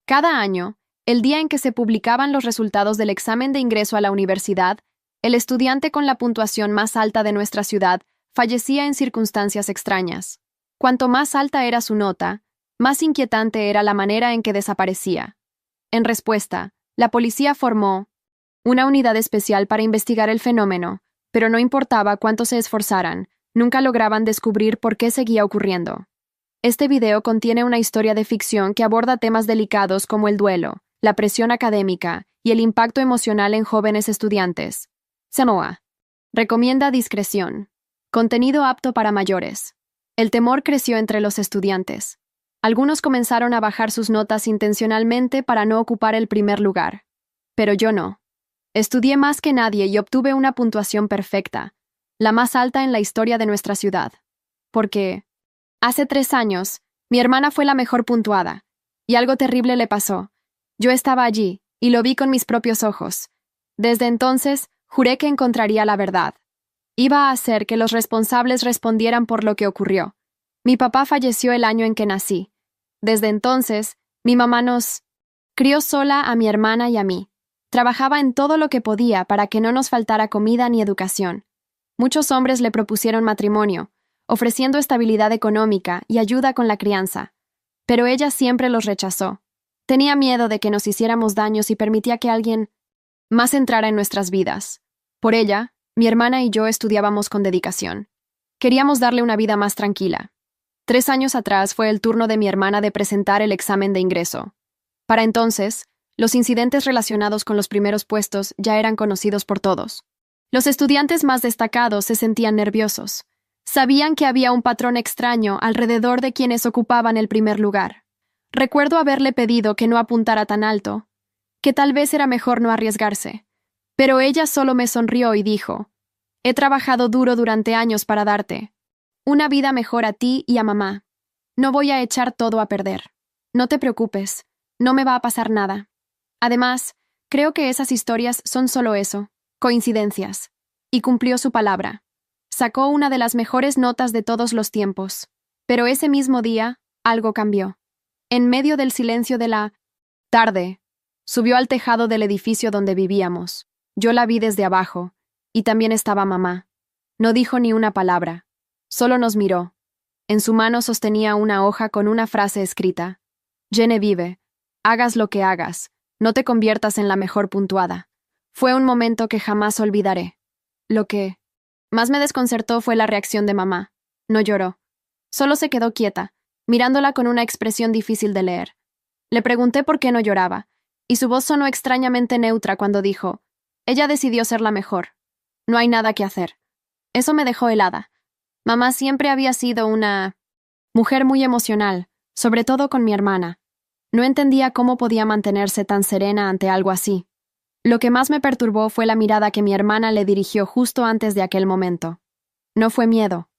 Cada año, el día en que se publicaban los resultados del examen de ingreso a la universidad, el estudiante con la puntuación más alta de nuestra ciudad fallecía en circunstancias extrañas. Cuanto más alta era su nota, más inquietante era la manera en que desaparecía. En respuesta, la policía formó una unidad especial para investigar el fenómeno, pero no importaba cuánto se esforzaran, nunca lograban descubrir por qué seguía ocurriendo. Este video contiene una historia de ficción que aborda temas delicados como el duelo, la presión académica y el impacto emocional en jóvenes estudiantes. Samoa. Recomienda discreción. Contenido apto para mayores. El temor creció entre los estudiantes. Algunos comenzaron a bajar sus notas intencionalmente para no ocupar el primer lugar. Pero yo no. Estudié más que nadie y obtuve una puntuación perfecta, la más alta en la historia de nuestra ciudad. Porque hace 3 años, mi hermana fue la mejor puntuada, y algo terrible le pasó. Yo estaba allí, y lo vi con mis propios ojos. Desde entonces, juré que encontraría la verdad. Iba a hacer que los responsables respondieran por lo que ocurrió. Mi papá falleció el año en que nací. Desde entonces, mi mamá nos crió sola a mi hermana y a mí. Trabajaba en todo lo que podía para que no nos faltara comida ni educación. Muchos hombres le propusieron matrimonio, ofreciendo estabilidad económica y ayuda con la crianza. Pero ella siempre los rechazó. Tenía miedo de que nos hiciéramos daños y permitía que alguien más entrara en nuestras vidas. Por ella, mi hermana y yo estudiábamos con dedicación. Queríamos darle una vida más tranquila. 3 años atrás fue el turno de mi hermana de presentar el examen de ingreso. Para entonces, los incidentes relacionados con los primeros puestos ya eran conocidos por todos. Los estudiantes más destacados se sentían nerviosos. Sabían que había un patrón extraño alrededor de quienes ocupaban el primer lugar. Recuerdo haberle pedido que no apuntara tan alto, que tal vez era mejor no arriesgarse. Pero ella solo me sonrió y dijo: «He trabajado duro durante años para darte una vida mejor a ti y a mamá. No voy a echar todo a perder. No te preocupes, no me va a pasar nada». Además, creo que esas historias son solo eso, coincidencias. Y cumplió su palabra. Sacó una de las mejores notas de todos los tiempos. Pero ese mismo día, algo cambió. En medio del silencio de la tarde, subió al tejado del edificio donde vivíamos. Yo la vi desde abajo, y también estaba mamá. No dijo ni una palabra. Solo nos miró. En su mano sostenía una hoja con una frase escrita: «Genevieve, hagas lo que hagas, no te conviertas en la mejor puntuada». Fue un momento que jamás olvidaré. Lo que más me desconcertó fue la reacción de mamá. No lloró. Solo se quedó quieta, mirándola con una expresión difícil de leer. Le pregunté por qué no lloraba, y su voz sonó extrañamente neutra cuando dijo: «Ella decidió ser la mejor. No hay nada que hacer». Eso me dejó helada. Mamá siempre había sido una mujer muy emocional, sobre todo con mi hermana. No entendía cómo podía mantenerse tan serena ante algo así. Lo que más me perturbó fue la mirada que mi hermana le dirigió justo antes de aquel momento. No fue miedo,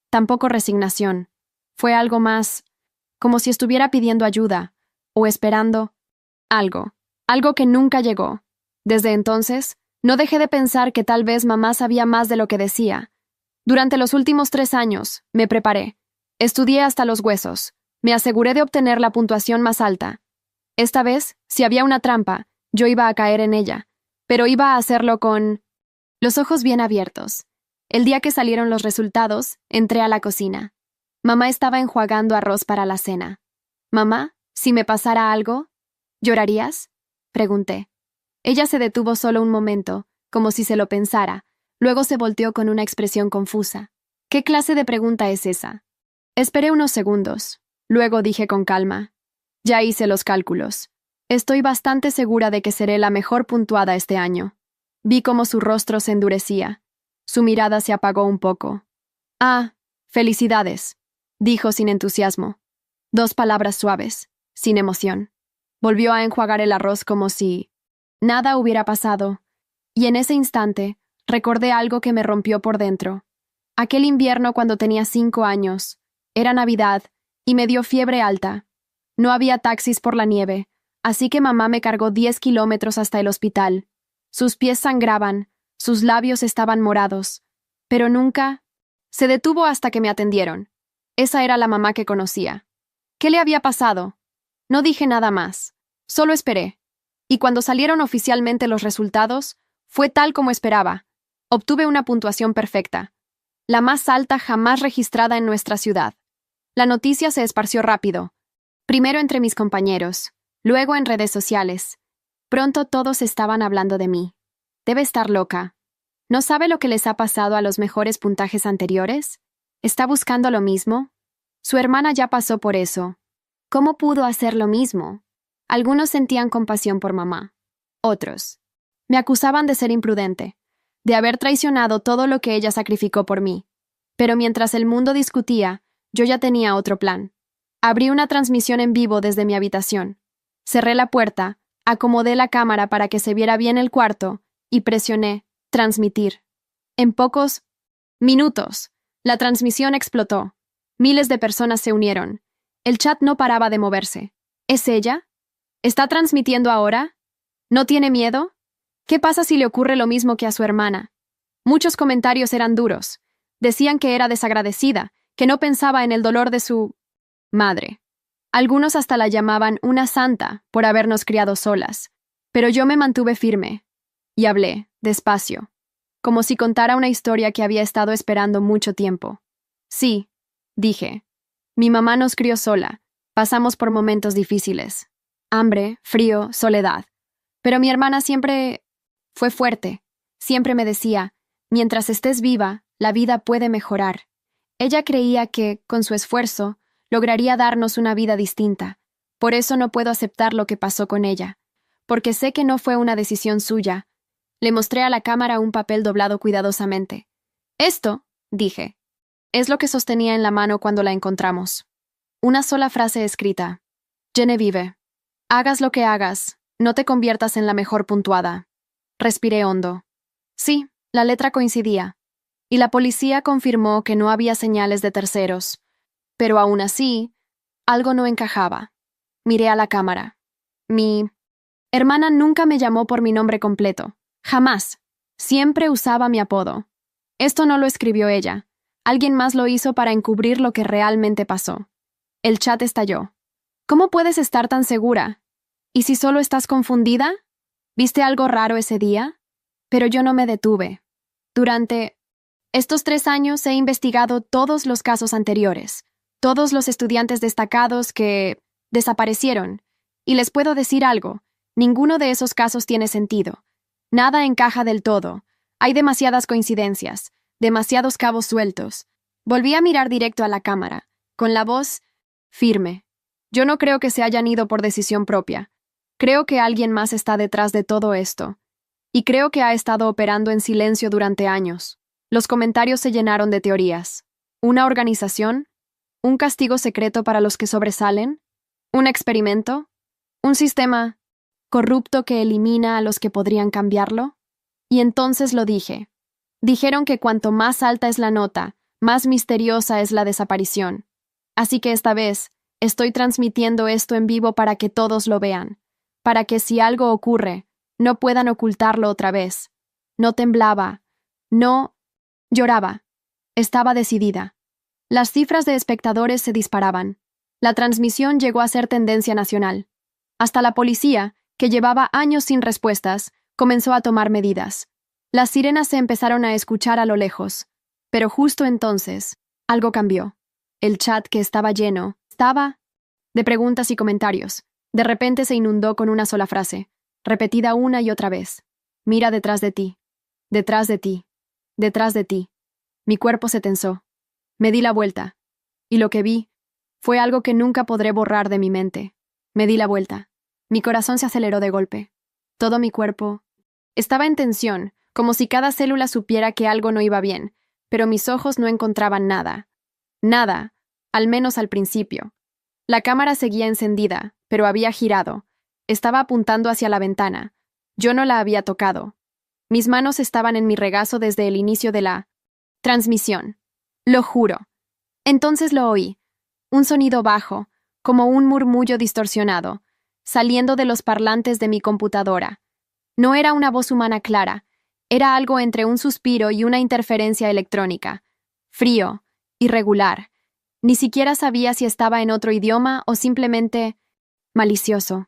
tampoco resignación. Fue algo más, como si estuviera pidiendo ayuda, o esperando algo que nunca llegó. Desde entonces, no dejé de pensar que tal vez mamá sabía más de lo que decía. Durante los últimos 3 años, me preparé. Estudié hasta los huesos. Me aseguré de obtener la puntuación más alta. Esta vez, si había una trampa, yo iba a caer en ella, pero iba a hacerlo con los ojos bien abiertos. El día que salieron los resultados, entré a la cocina. Mamá estaba enjuagando arroz para la cena. «Mamá, si me pasara algo, ¿llorarías?», pregunté. Ella se detuvo solo un momento, como si se lo pensara. Luego se volteó con una expresión confusa. «¿Qué clase de pregunta es esa?». Esperé unos segundos. Luego dije con calma: «Ya hice los cálculos. Estoy bastante segura de que seré la mejor puntuada este año». Vi cómo su rostro se endurecía. Su mirada se apagó un poco. «Ah, felicidades», dijo sin entusiasmo. 2 palabras suaves, sin emoción. Volvió a enjuagar el arroz como si nada hubiera pasado. Y en ese instante, recordé algo que me rompió por dentro. Aquel invierno cuando tenía 5 años. Era Navidad, y me dio fiebre alta. No había taxis por la nieve, así que mamá me cargó 10 kilómetros hasta el hospital. Sus pies sangraban, sus labios estaban morados, pero nunca se detuvo hasta que me atendieron. Esa era la mamá que conocía. ¿Qué le había pasado? No dije nada más. Solo esperé. Y cuando salieron oficialmente los resultados, fue tal como esperaba. Obtuve una puntuación perfecta, la más alta jamás registrada en nuestra ciudad. La noticia se esparció rápido, primero entre mis compañeros, luego en redes sociales. Pronto todos estaban hablando de mí. Debe estar loca. ¿No sabe lo que les ha pasado a los mejores puntajes anteriores? ¿Está buscando lo mismo? Su hermana ya pasó por eso. ¿Cómo pudo hacer lo mismo? Algunos sentían compasión por mamá. Otros me acusaban de ser imprudente, de haber traicionado todo lo que ella sacrificó por mí. Pero mientras el mundo discutía, yo ya tenía otro plan. Abrí una transmisión en vivo desde mi habitación. Cerré la puerta, acomodé la cámara para que se viera bien el cuarto y presioné transmitir. En pocos minutos, la transmisión explotó. Miles de personas se unieron. El chat no paraba de moverse. ¿Es ella? ¿Está transmitiendo ahora? ¿No tiene miedo? ¿Qué pasa si le ocurre lo mismo que a su hermana? Muchos comentarios eran duros. Decían que era desagradecida, que no pensaba en el dolor de su madre. Algunos hasta la llamaban una santa por habernos criado solas. Pero yo me mantuve firme. Y hablé, despacio, como si contara una historia que había estado esperando mucho tiempo. Sí, dije. Mi mamá nos crió sola. Pasamos por momentos difíciles. Hambre, frío, soledad. Pero mi hermana siempre fue fuerte. Siempre me decía, mientras estés viva, la vida puede mejorar. Ella creía que, con su esfuerzo, lograría darnos una vida distinta. Por eso no puedo aceptar lo que pasó con ella. Porque sé que no fue una decisión suya. Le mostré a la cámara un papel doblado cuidadosamente. Esto, dije, es lo que sostenía en la mano cuando la encontramos. Una sola frase escrita. Genevieve. Hagas lo que hagas, no te conviertas en la mejor puntuada. Respiré hondo. Sí, la letra coincidía. Y la policía confirmó que no había señales de terceros. Pero aún así, algo no encajaba. Miré a la cámara. Mi hermana nunca me llamó por mi nombre completo. Jamás. Siempre usaba mi apodo. Esto no lo escribió ella. Alguien más lo hizo para encubrir lo que realmente pasó. El chat estalló. ¿Cómo puedes estar tan segura? ¿Y si solo estás confundida? ¿Viste algo raro ese día? Pero yo no me detuve. Durante estos 3 años he investigado todos los casos anteriores, todos los estudiantes destacados que desaparecieron. Y les puedo decir algo, ninguno de esos casos tiene sentido. Nada encaja del todo. Hay demasiadas coincidencias, demasiados cabos sueltos. Volví a mirar directo a la cámara, con la voz firme. Yo no creo que se hayan ido por decisión propia. Creo que alguien más está detrás de todo esto. Y creo que ha estado operando en silencio durante años. Los comentarios se llenaron de teorías. ¿Una organización? ¿Un castigo secreto para los que sobresalen? ¿Un experimento? ¿Un sistema corrupto que elimina a los que podrían cambiarlo? Y entonces lo dije. Dijeron que cuanto más alta es la nota, más misteriosa es la desaparición. Así que esta vez, estoy transmitiendo esto en vivo para que todos lo vean, para que si algo ocurre, no puedan ocultarlo otra vez. No temblaba, no lloraba. Estaba decidida. Las cifras de espectadores se disparaban. La transmisión llegó a ser tendencia nacional. Hasta la policía, que llevaba años sin respuestas, comenzó a tomar medidas. Las sirenas se empezaron a escuchar a lo lejos. Pero justo entonces, algo cambió. El chat, que estaba lleno, estaba de preguntas y comentarios. De repente se inundó con una sola frase, repetida una y otra vez. Mira detrás de ti. Detrás de ti. Detrás de ti. Mi cuerpo se tensó. Me di la vuelta. Y lo que vi fue algo que nunca podré borrar de mi mente. Me di la vuelta. Mi corazón se aceleró de golpe. Todo mi cuerpo estaba en tensión, como si cada célula supiera que algo no iba bien, pero mis ojos no encontraban nada. Nada, al menos al principio. La cámara seguía encendida, pero había girado. Estaba apuntando hacia la ventana. Yo no la había tocado. Mis manos estaban en mi regazo desde el inicio de la transmisión. Lo juro. Entonces lo oí. Un sonido bajo, como un murmullo distorsionado, saliendo de los parlantes de mi computadora. No era una voz humana clara. Era algo entre un suspiro y una interferencia electrónica. Frío, irregular. Ni siquiera sabía si estaba en otro idioma o simplemente malicioso.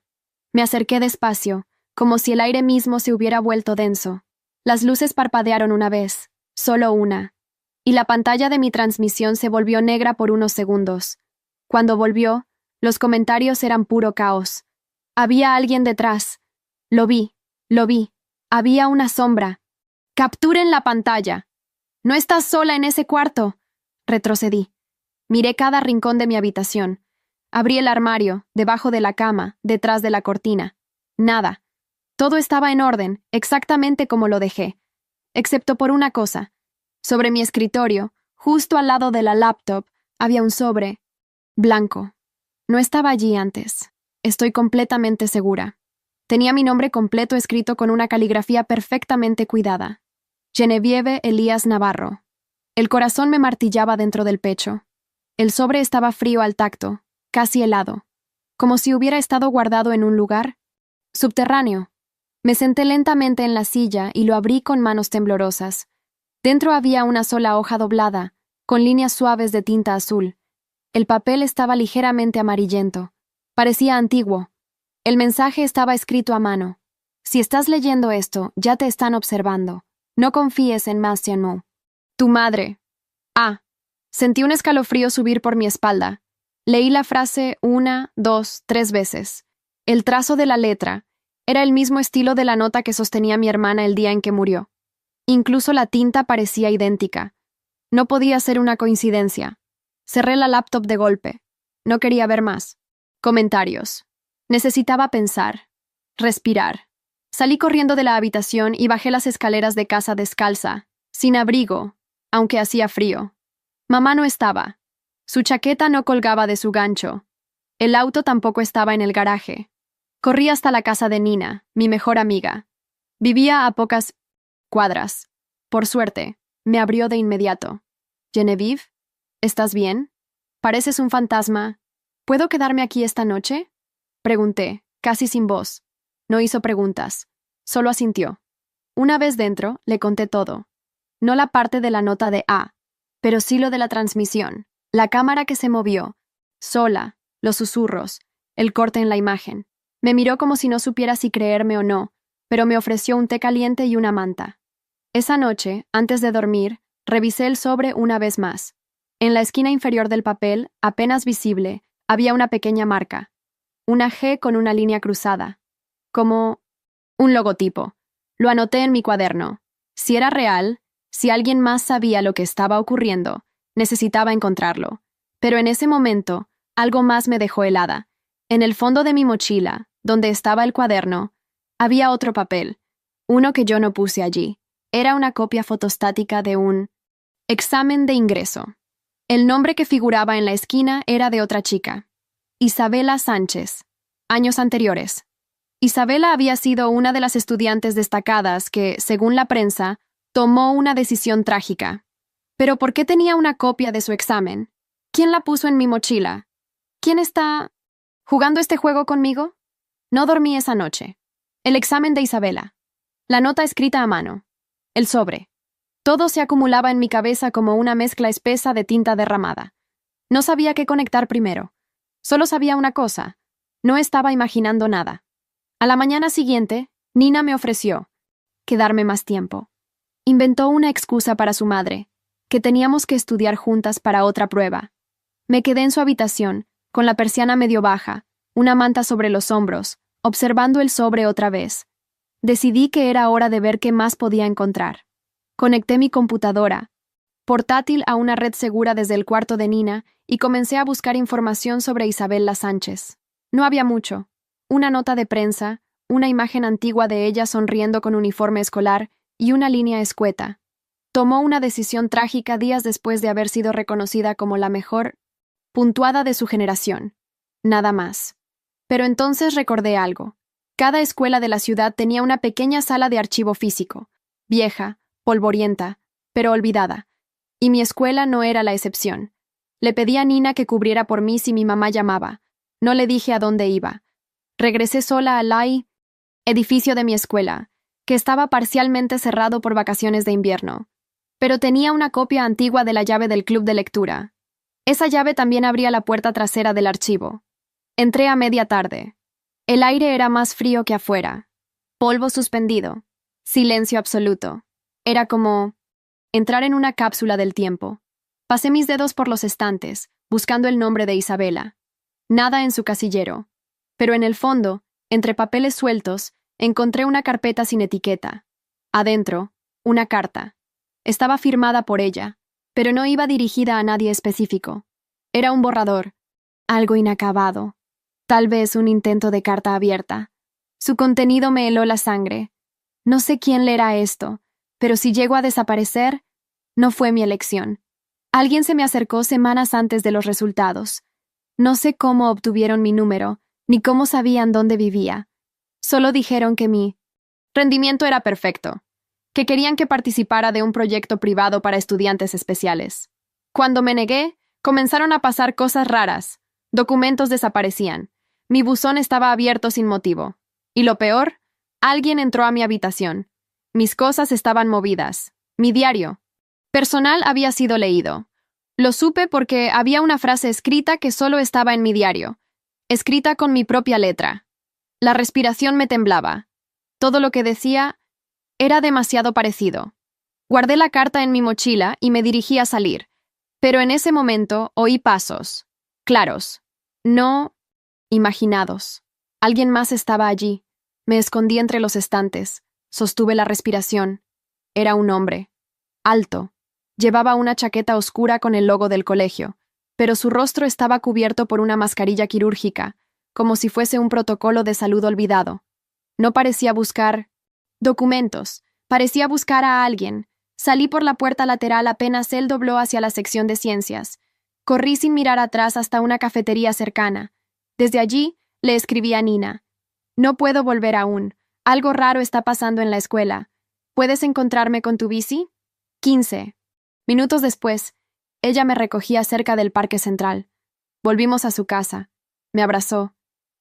Me acerqué despacio, como si el aire mismo se hubiera vuelto denso. Las luces parpadearon una vez, solo una, y la pantalla de mi transmisión se volvió negra por unos segundos. Cuando volvió, los comentarios eran puro caos. Había alguien detrás. Lo vi. Había una sombra. ¡Capturen la pantalla! ¡No estás sola en ese cuarto! Retrocedí. Miré cada rincón de mi habitación. Abrí el armario, debajo de la cama, detrás de la cortina. Nada. Todo estaba en orden, exactamente como lo dejé. Excepto por una cosa. Sobre mi escritorio, justo al lado de la laptop, había un sobre blanco. No estaba allí antes. Estoy completamente segura. Tenía mi nombre completo escrito con una caligrafía perfectamente cuidada. Genevieve Elías Navarro. El corazón me martillaba dentro del pecho. El sobre estaba frío al tacto, casi helado, como si hubiera estado guardado en un lugar subterráneo. Me senté lentamente en la silla y lo abrí con manos temblorosas. Dentro había una sola hoja doblada, con líneas suaves de tinta azul. El papel estaba ligeramente amarillento. Parecía antiguo. El mensaje estaba escrito a mano. Si estás leyendo esto, ya te están observando. No confíes en Mastianmo. Tu madre. Sentí un escalofrío subir por mi espalda. Leí la frase 1, 2, 3 veces. El trazo de la letra era el mismo estilo de la nota que sostenía mi hermana el día en que murió. Incluso la tinta parecía idéntica. No podía ser una coincidencia. Cerré la laptop de golpe. No quería ver más. Comentarios. Necesitaba pensar. Respirar. Salí corriendo de la habitación y bajé las escaleras de casa descalza, sin abrigo, aunque hacía frío. Mamá no estaba. Su chaqueta no colgaba de su gancho. El auto tampoco estaba en el garaje. Corrí hasta la casa de Nina, mi mejor amiga. Vivía a pocas cuadras. Por suerte, me abrió de inmediato. «Genevieve, ¿estás bien? Pareces un fantasma. ¿Puedo quedarme aquí esta noche?», pregunté, casi sin voz. No hizo preguntas, solo asintió. Una vez dentro, le conté todo. No la parte de la nota de A, pero sí lo de la transmisión, la cámara que se movió, sola, los susurros, el corte en la imagen. Me miró como si no supiera si creerme o no, pero me ofreció un té caliente y una manta. Esa noche, antes de dormir, revisé el sobre una vez más. En la esquina inferior del papel, apenas visible, había una pequeña marca. Una G con una línea cruzada. Como un logotipo. Lo anoté en mi cuaderno. Si era real, si alguien más sabía lo que estaba ocurriendo, necesitaba encontrarlo. Pero en ese momento, algo más me dejó helada. En el fondo de mi mochila, donde estaba el cuaderno, había otro papel, uno que yo no puse allí. Era una copia fotostática de un examen de ingreso. El nombre que figuraba en la esquina era de otra chica, Isabela Sánchez. Años anteriores. Isabela había sido una de las estudiantes destacadas que, según la prensa, tomó una decisión trágica. ¿Pero por qué tenía una copia de su examen? ¿Quién la puso en mi mochila? ¿Quién está jugando este juego conmigo? No dormí esa noche. El examen de Isabela. La nota escrita a mano. El sobre. Todo se acumulaba en mi cabeza como una mezcla espesa de tinta derramada. No sabía qué conectar primero. Solo sabía una cosa. No estaba imaginando nada. A la mañana siguiente, Nina me ofreció quedarme más tiempo. Inventó una excusa para su madre, que teníamos que estudiar juntas para otra prueba. Me quedé en su habitación, con la persiana medio baja, una manta sobre los hombros, observando el sobre otra vez. Decidí que era hora de ver qué más podía encontrar. Conecté mi computadora portátil a una red segura desde el cuarto de Nina y comencé a buscar información sobre Isabela Sánchez. No había mucho. Una nota de prensa, una imagen antigua de ella sonriendo con uniforme escolar y una línea escueta. Tomó una decisión trágica días después de haber sido reconocida como la mejor puntuada de su generación. Nada más. Pero entonces recordé algo. Cada escuela de la ciudad tenía una pequeña sala de archivo físico, vieja, polvorienta, pero olvidada. Y mi escuela no era la excepción. Le pedí a Nina que cubriera por mí si mi mamá llamaba. No le dije a dónde iba. Regresé sola al edificio de mi escuela, que estaba parcialmente cerrado por vacaciones de invierno. Pero tenía una copia antigua de la llave del club de lectura. Esa llave también abría la puerta trasera del archivo. Entré a media tarde. El aire era más frío que afuera. Polvo suspendido. Silencio absoluto. Era como entrar en una cápsula del tiempo. Pasé mis dedos por los estantes, buscando el nombre de Isabela. Nada en su casillero. Pero en el fondo, entre papeles sueltos, encontré una carpeta sin etiqueta. Adentro, una carta. Estaba firmada por ella, pero no iba dirigida a nadie específico. Era un borrador, algo inacabado. Tal vez un intento de carta abierta. Su contenido me heló la sangre. No sé quién leerá esto, pero si llego a desaparecer, no fue mi elección. Alguien se me acercó semanas antes de los resultados. No sé cómo obtuvieron mi número, ni cómo sabían dónde vivía. Solo dijeron que mi rendimiento era perfecto, que querían que participara de un proyecto privado para estudiantes especiales. Cuando me negué, comenzaron a pasar cosas raras. Documentos desaparecían. Mi buzón estaba abierto sin motivo. Y lo peor, alguien entró a mi habitación. Mis cosas estaban movidas. Mi diario personal había sido leído. Lo supe porque había una frase escrita que solo estaba en mi diario, escrita con mi propia letra. La respiración me temblaba. Todo lo que decía era demasiado parecido. Guardé la carta en mi mochila y me dirigí a salir, pero en ese momento oí pasos, claros, no imaginados. Alguien más estaba allí. Me escondí entre los estantes, sostuve la respiración. Era un hombre, alto. Llevaba una chaqueta oscura con el logo del colegio, pero su rostro estaba cubierto por una mascarilla quirúrgica, como si fuese un protocolo de salud olvidado. No parecía buscar documentos, parecía buscar a alguien. Salí por la puerta lateral apenas él dobló hacia la sección de ciencias. Corrí sin mirar atrás hasta una cafetería cercana. Desde allí, le escribí a Nina. No puedo volver aún. Algo raro está pasando en la escuela. ¿Puedes encontrarme con tu bici? 15 minutos después, ella me recogía cerca del Parque Central. Volvimos a su casa. Me abrazó.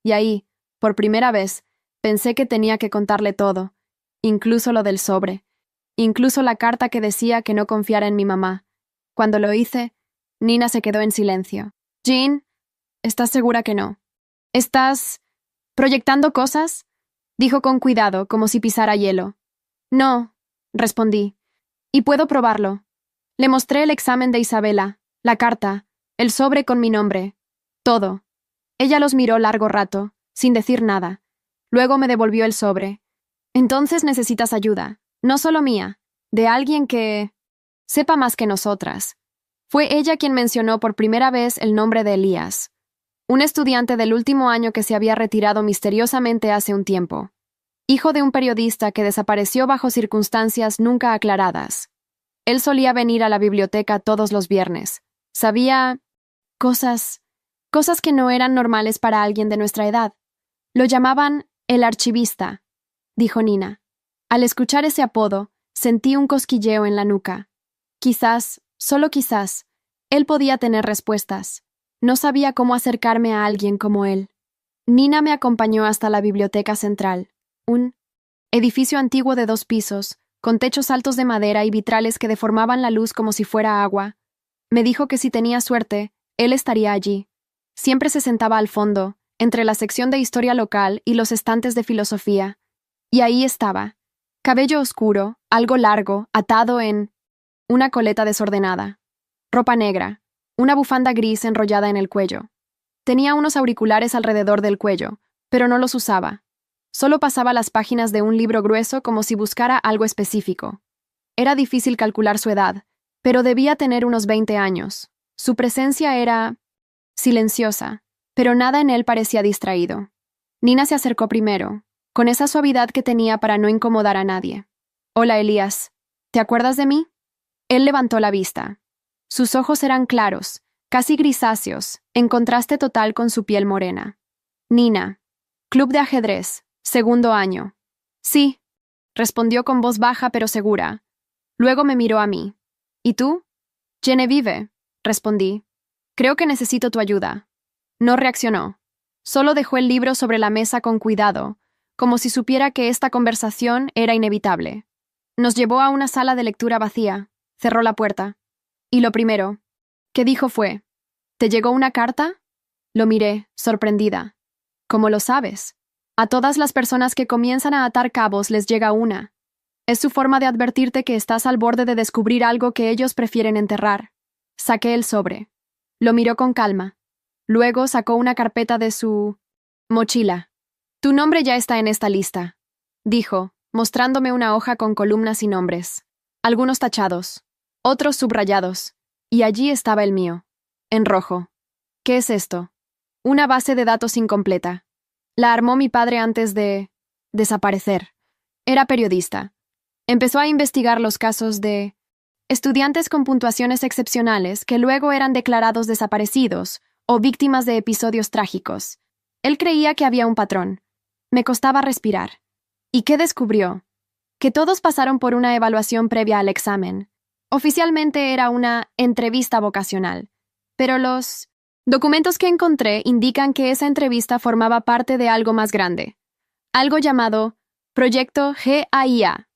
Y ahí, por primera vez, pensé que tenía que contarle todo, incluso lo del sobre, incluso la carta que decía que no confiara en mi mamá. Cuando lo hice, Nina se quedó en silencio. Jean, ¿estás segura que no? ¿Estás proyectando cosas? Dijo con cuidado, como si pisara hielo. No, respondí. Y puedo probarlo. Le mostré el examen de Isabela, la carta, el sobre con mi nombre. Todo. Ella los miró largo rato, sin decir nada. Luego me devolvió el sobre. Entonces necesitas ayuda, no solo mía, de alguien que sepa más que nosotras. Fue ella quien mencionó por primera vez el nombre de Elías, un estudiante del último año que se había retirado misteriosamente hace un tiempo, hijo de un periodista que desapareció bajo circunstancias nunca aclaradas. Él solía venir a la biblioteca todos los viernes. Sabía cosas que no eran normales para alguien de nuestra edad. Lo llamaban el archivista, dijo Nina. Al escuchar ese apodo, sentí un cosquilleo en la nuca. Quizás, solo quizás, él podía tener respuestas. No sabía cómo acercarme a alguien como él. Nina me acompañó hasta la biblioteca central, un edificio antiguo de 2 pisos, con techos altos de madera y vitrales que deformaban la luz como si fuera agua. Me dijo que si tenía suerte, él estaría allí. Siempre se sentaba al fondo, entre la sección de historia local y los estantes de filosofía. Y ahí estaba, cabello oscuro, algo largo, atado en una coleta desordenada, ropa negra, una bufanda gris enrollada en el cuello. Tenía unos auriculares alrededor del cuello, pero no los usaba. Solo pasaba las páginas de un libro grueso como si buscara algo específico. Era difícil calcular su edad, pero debía tener unos 20 años. Su presencia era silenciosa, pero nada en él parecía distraído. Nina se acercó primero, con esa suavidad que tenía para no incomodar a nadie. Hola, Elías. ¿Te acuerdas de mí? Él levantó la vista. Sus ojos eran claros, casi grisáceos, en contraste total con su piel morena. Nina. Club de ajedrez. Segundo año. Sí, respondió con voz baja pero segura. Luego me miró a mí. ¿Y tú? Genevieve, respondí. Creo que necesito tu ayuda. No reaccionó. Solo dejó el libro sobre la mesa con cuidado, como si supiera que esta conversación era inevitable. Nos llevó a una sala de lectura vacía, cerró la puerta. Y lo primero que dijo fue, ¿te llegó una carta? Lo miré, sorprendida. ¿Cómo lo sabes? A todas las personas que comienzan a atar cabos les llega una. Es su forma de advertirte que estás al borde de descubrir algo que ellos prefieren enterrar. Saqué el sobre. Lo miró con calma. Luego sacó una carpeta de su mochila. Tu nombre ya está en esta lista, dijo, mostrándome una hoja con columnas y nombres. Algunos tachados, otros subrayados, y allí estaba el mío, en rojo. ¿Qué es esto? Una base de datos incompleta. La armó mi padre antes de desaparecer. Era periodista. Empezó a investigar los casos de estudiantes con puntuaciones excepcionales que luego eran declarados desaparecidos o víctimas de episodios trágicos. Él creía que había un patrón. Me costaba respirar. ¿Y qué descubrió? Que todos pasaron por una evaluación previa al examen. Oficialmente era una entrevista vocacional, pero los documentos que encontré indican que esa entrevista formaba parte de algo más grande, algo llamado Proyecto GAIA.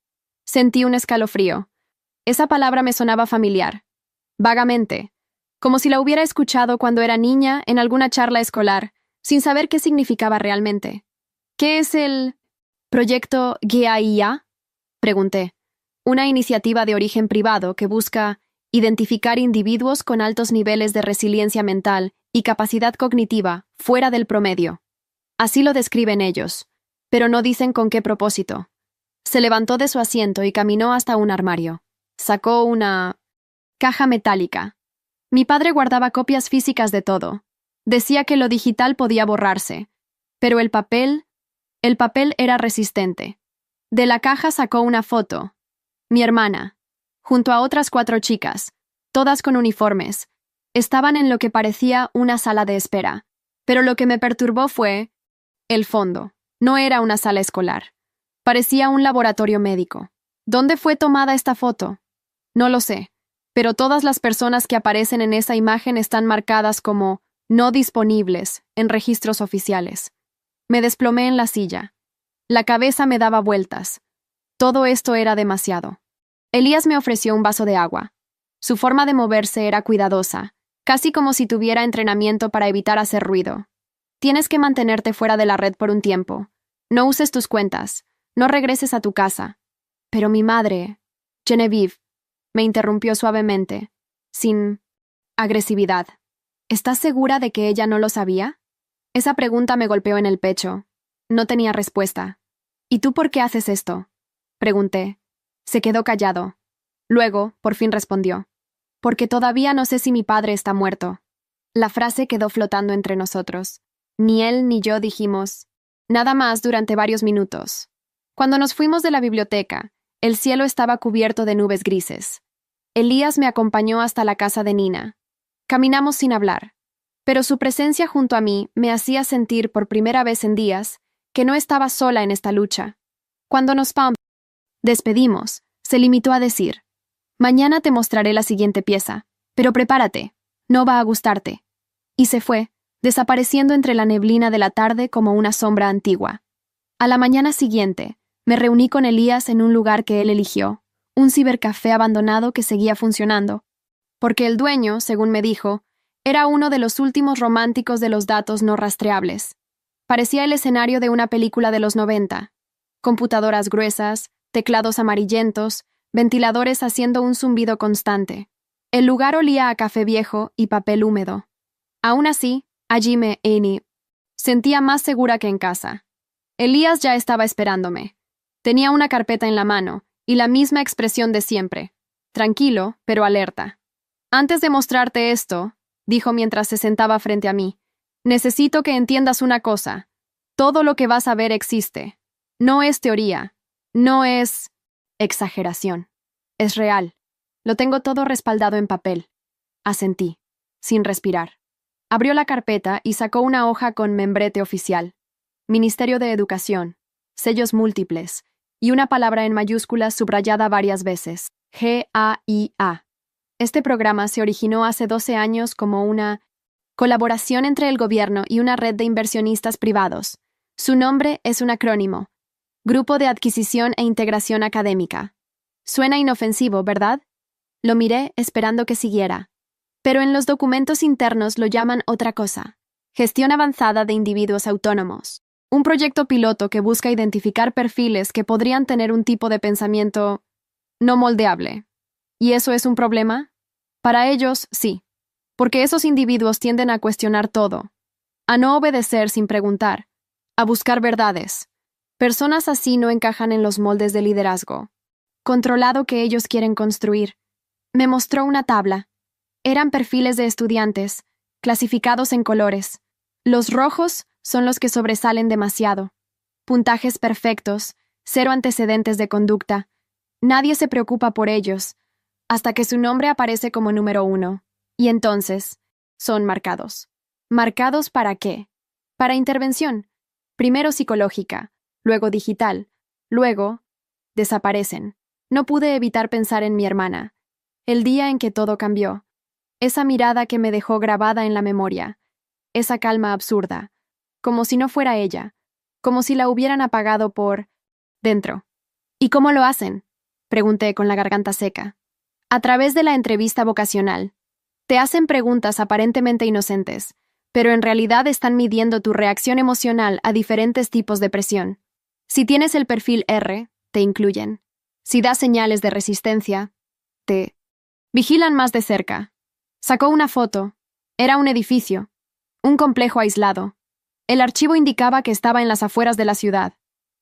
Sentí un escalofrío. Esa palabra me sonaba familiar, vagamente, como si la hubiera escuchado cuando era niña en alguna charla escolar, sin saber qué significaba realmente. ¿Qué es el Proyecto GAIA? Pregunté. Una iniciativa de origen privado que busca identificar individuos con altos niveles de resiliencia mental y capacidad cognitiva fuera del promedio. Así lo describen ellos, pero no dicen con qué propósito. Se levantó de su asiento y caminó hasta un armario. Sacó una caja metálica. Mi padre guardaba copias físicas de todo. Decía que lo digital podía borrarse, pero el papel era resistente. De la caja sacó una foto. Mi hermana, junto a otras 4 chicas, todas con uniformes, estaban en lo que parecía una sala de espera, pero lo que me perturbó fue el fondo. No era una sala escolar. Parecía un laboratorio médico. ¿Dónde fue tomada esta foto? No lo sé, pero todas las personas que aparecen en esa imagen están marcadas como no disponibles en registros oficiales. Me desplomé en la silla. La cabeza me daba vueltas. Todo esto era demasiado. Elías me ofreció un vaso de agua. Su forma de moverse era cuidadosa, casi como si tuviera entrenamiento para evitar hacer ruido. Tienes que mantenerte fuera de la red por un tiempo. No uses tus cuentas. No regreses a tu casa. Pero mi madre, Genevieve, me interrumpió suavemente, sin agresividad. ¿Estás segura de que ella no lo sabía? Esa pregunta me golpeó en el pecho. No tenía respuesta. ¿Y tú por qué haces esto? Pregunté. Se quedó callado. Luego, por fin respondió. Porque todavía no sé si mi padre está muerto. La frase quedó flotando entre nosotros. Ni él ni yo dijimos nada más durante varios minutos. Cuando nos fuimos de la biblioteca, el cielo estaba cubierto de nubes grises. Elías me acompañó hasta la casa de Nina. Caminamos sin hablar, pero su presencia junto a mí me hacía sentir por primera vez en días que no estaba sola en esta lucha. Cuando nos despedimos, se limitó a decir: «Mañana te mostraré la siguiente pieza, pero prepárate, no va a gustarte». Y se fue, desapareciendo entre la neblina de la tarde como una sombra antigua. A la mañana siguiente, me reuní con Elías en un lugar que él eligió, un cibercafé abandonado que seguía funcionando, porque el dueño, según me dijo, era uno de los últimos románticos de los datos no rastreables. Parecía el escenario de una película de los 90. Computadoras gruesas, teclados amarillentos, ventiladores haciendo un zumbido constante. El lugar olía a café viejo y papel húmedo. Aún así, allí me sentía más segura que en casa. Elías ya estaba esperándome. Tenía una carpeta en la mano y la misma expresión de siempre, tranquilo, pero alerta. «Antes de mostrarte esto», dijo mientras se sentaba frente a mí, «necesito que entiendas una cosa. Todo lo que vas a ver existe. No es teoría. No es exageración. Es real. Lo tengo todo respaldado en papel». Asentí, sin respirar. Abrió la carpeta y sacó una hoja con membrete oficial. Ministerio de Educación, sellos múltiples, y una palabra en mayúsculas subrayada varias veces, GAIA. Este programa se originó hace 12 años como una colaboración entre el gobierno y una red de inversionistas privados. Su nombre es un acrónimo: Grupo de Adquisición e Integración Académica. Suena inofensivo, ¿verdad? Lo miré esperando que siguiera. Pero en los documentos internos lo llaman otra cosa: Gestión Avanzada de Individuos Autónomos. Un proyecto piloto que busca identificar perfiles que podrían tener un tipo de pensamiento no moldeable. ¿Y eso es un problema? Para ellos, sí, porque esos individuos tienden a cuestionar todo, a no obedecer sin preguntar, a buscar verdades. Personas así no encajan en los moldes de liderazgo controlado que ellos quieren construir. Me mostró una tabla. Eran perfiles de estudiantes, clasificados en colores. Los rojos son los que sobresalen demasiado. Puntajes perfectos, cero antecedentes de conducta. Nadie se preocupa por ellos, hasta que su nombre aparece como número 1. Y entonces, son marcados. ¿Marcados para qué? Para intervención. Primero psicológica, luego digital, luego desaparecen. No pude evitar pensar en mi hermana. El día en que todo cambió. Esa mirada que me dejó grabada en la memoria. Esa calma absurda. Como si no fuera ella. Como si la hubieran apagado por dentro. ¿Y cómo lo hacen? Pregunté con la garganta seca. A través de la entrevista vocacional. Te hacen preguntas aparentemente inocentes, pero en realidad están midiendo tu reacción emocional a diferentes tipos de presión. Si tienes el perfil R, te incluyen. Si das señales de resistencia, te vigilan más de cerca. Sacó una foto. Era un edificio. Un complejo aislado. El archivo indicaba que estaba en las afueras de la ciudad.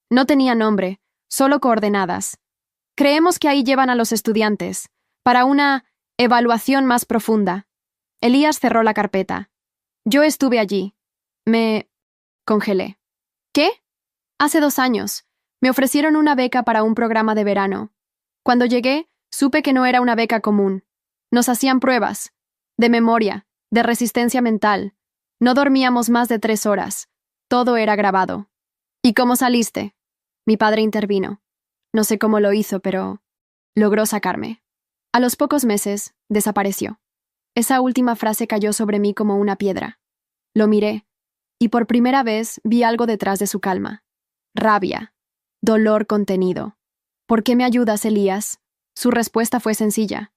No tenía nombre, solo coordenadas. Creemos que ahí llevan a los estudiantes, para una evaluación más profunda. Elías cerró la carpeta. Yo estuve allí. Me congelé. ¿Qué? Hace 2 años. Me ofrecieron una beca para un programa de verano. Cuando llegué, supe que no era una beca común. Nos hacían pruebas. De memoria, de resistencia mental. No dormíamos más de 3 horas. Todo era grabado. ¿Y cómo saliste? Mi padre intervino. No sé cómo lo hizo, pero logró sacarme. A los pocos meses, desapareció. Esa última frase cayó sobre mí como una piedra. Lo miré, y por primera vez vi algo detrás de su calma. Rabia. Dolor contenido. ¿Por qué me ayudas, Elías? Su respuesta fue sencilla.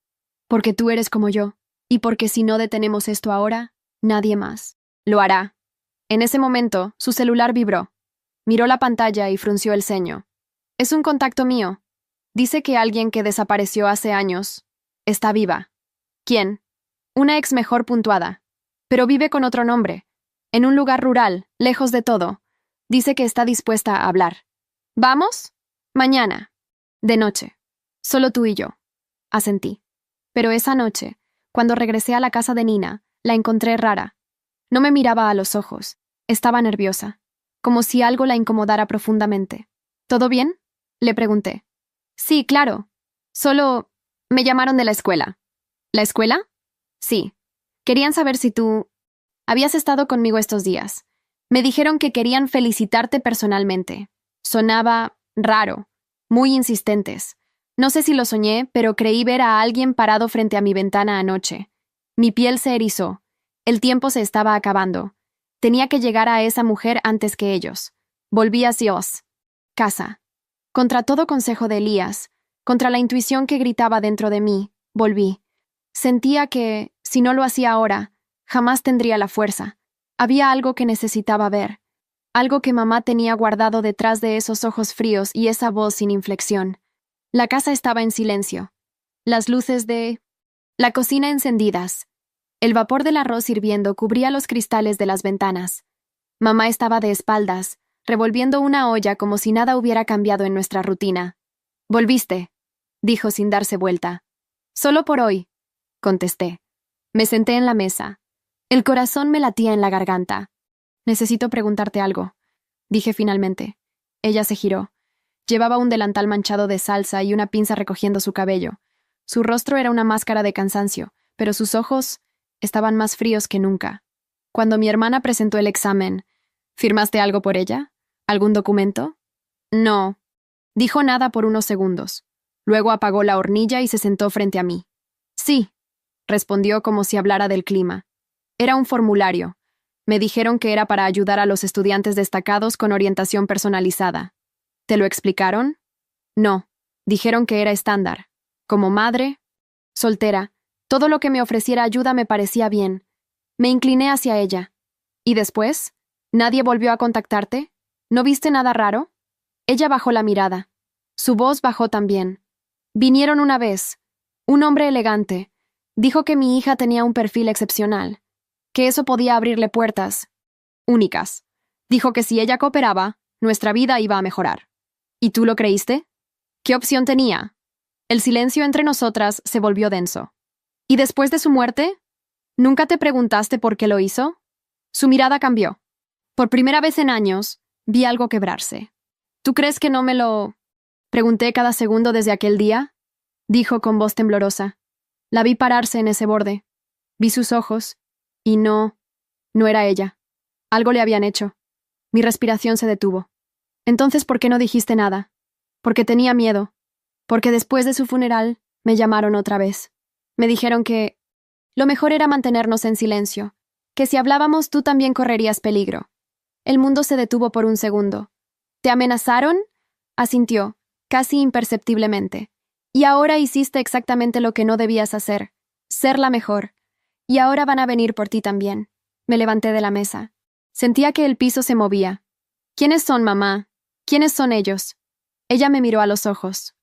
Porque tú eres como yo, y porque si no detenemos esto ahora, nadie más lo hará. En ese momento, su celular vibró. Miró la pantalla y frunció el ceño. Es un contacto mío. Dice que alguien que desapareció hace años está viva. ¿Quién? Una ex mejor puntuada. Pero vive con otro nombre. En un lugar rural, lejos de todo. Dice que está dispuesta a hablar. ¿Vamos? Mañana. De noche. Solo tú y yo. Asentí. Pero esa noche, cuando regresé a la casa de Nina, la encontré rara. No me miraba a los ojos. Estaba nerviosa. Como si algo la incomodara profundamente. ¿Todo bien? Le pregunté. Sí, claro. Solo me llamaron de la escuela. ¿La escuela? Sí. Querían saber si tú habías estado conmigo estos días. Me dijeron que querían felicitarte personalmente. Sonaba raro, muy insistentes. No sé si lo soñé, pero creí ver a alguien parado frente a mi ventana anoche. Mi piel se erizó. El tiempo se estaba acabando. Tenía que llegar a esa mujer antes que ellos. Volví hacia Oz. Casa. Contra todo consejo de Elías, contra la intuición que gritaba dentro de mí, volví. Sentía que, si no lo hacía ahora, jamás tendría la fuerza. Había algo que necesitaba ver. Algo que mamá tenía guardado detrás de esos ojos fríos y esa voz sin inflexión. La casa estaba en silencio. Las luces de la cocina encendidas. El vapor del arroz hirviendo cubría los cristales de las ventanas. Mamá estaba de espaldas, revolviendo una olla como si nada hubiera cambiado en nuestra rutina. «Volviste», dijo sin darse vuelta. «Solo por hoy», contesté. Me senté en la mesa. El corazón me latía en la garganta. «Necesito preguntarte algo», dije finalmente. Ella se giró. Llevaba un delantal manchado de salsa y una pinza recogiendo su cabello. Su rostro era una máscara de cansancio, pero sus ojos estaban más fríos que nunca. Cuando mi hermana presentó el examen, ¿firmaste algo por ella? ¿Algún documento? No. Dijo nada por unos segundos. Luego apagó la hornilla y se sentó frente a mí. Sí, respondió como si hablara del clima. Era un formulario. Me dijeron que era para ayudar a los estudiantes destacados con orientación personalizada. ¿Te lo explicaron? No. Dijeron que era estándar. Como madre, soltera, todo lo que me ofreciera ayuda me parecía bien. Me incliné hacia ella. ¿Y después? ¿Nadie volvió a contactarte? ¿No viste nada raro? Ella bajó la mirada. Su voz bajó también. Vinieron una vez. Un hombre elegante. Dijo que mi hija tenía un perfil excepcional, que eso podía abrirle puertas únicas. Dijo que si ella cooperaba, nuestra vida iba a mejorar. ¿Y tú lo creíste? ¿Qué opción tenía? El silencio entre nosotras se volvió denso. ¿Y después de su muerte? ¿Nunca te preguntaste por qué lo hizo? Su mirada cambió. Por primera vez en años, vi algo quebrarse. ¿Tú crees que no me lo...? Pregunté cada segundo desde aquel día. Dijo con voz temblorosa. La vi pararse en ese borde. Vi sus ojos. Y no era ella. Algo le habían hecho. Mi respiración se detuvo. Entonces, ¿por qué no dijiste nada? Porque tenía miedo. Porque después de su funeral, me llamaron otra vez. Me dijeron que lo mejor era mantenernos en silencio, que si hablábamos tú también correrías peligro. El mundo se detuvo por un segundo. ¿Te amenazaron? Asintió, casi imperceptiblemente. Y ahora hiciste exactamente lo que no debías hacer, ser la mejor. Y ahora van a venir por ti también. Me levanté de la mesa. Sentía que el piso se movía. ¿Quiénes son, mamá? ¿Quiénes son ellos? Ella me miró a los ojos.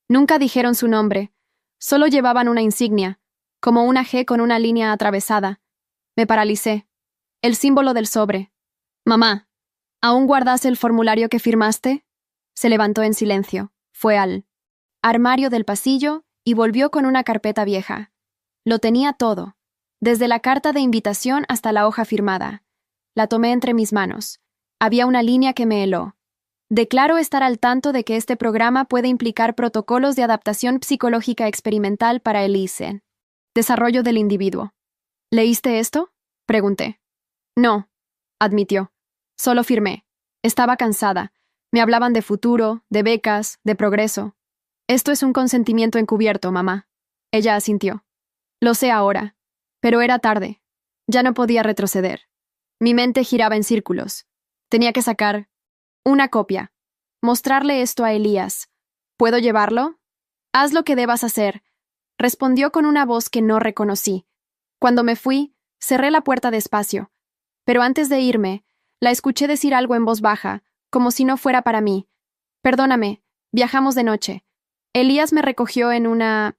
Nunca dijeron su nombre. Solo llevaban una insignia, como una G con una línea atravesada. Me paralicé. El símbolo del sobre. Mamá, ¿aún guardas el formulario que firmaste? Se levantó en silencio. Fue al armario del pasillo y volvió con una carpeta vieja. Lo tenía todo, desde la carta de invitación hasta la hoja firmada. La tomé entre mis manos. Había una línea que me heló. Declaro estar al tanto de que este programa puede implicar protocolos de adaptación psicológica experimental para el ISEN. Desarrollo del individuo. ¿Leíste esto? Pregunté. No, admitió. Solo firmé. Estaba cansada. Me hablaban de futuro, de becas, de progreso. Esto es un consentimiento encubierto, mamá. Ella asintió. Lo sé ahora, pero era tarde. Ya no podía retroceder. Mi mente giraba en círculos. Tenía que sacar una copia. Mostrarle esto a Elías. ¿Puedo llevarlo? Haz lo que debas hacer, respondió con una voz que no reconocí. Cuando me fui, cerré la puerta despacio. Pero antes de irme, la escuché decir algo en voz baja, como si no fuera para mí. Perdóname, viajamos de noche. Elías me recogió en una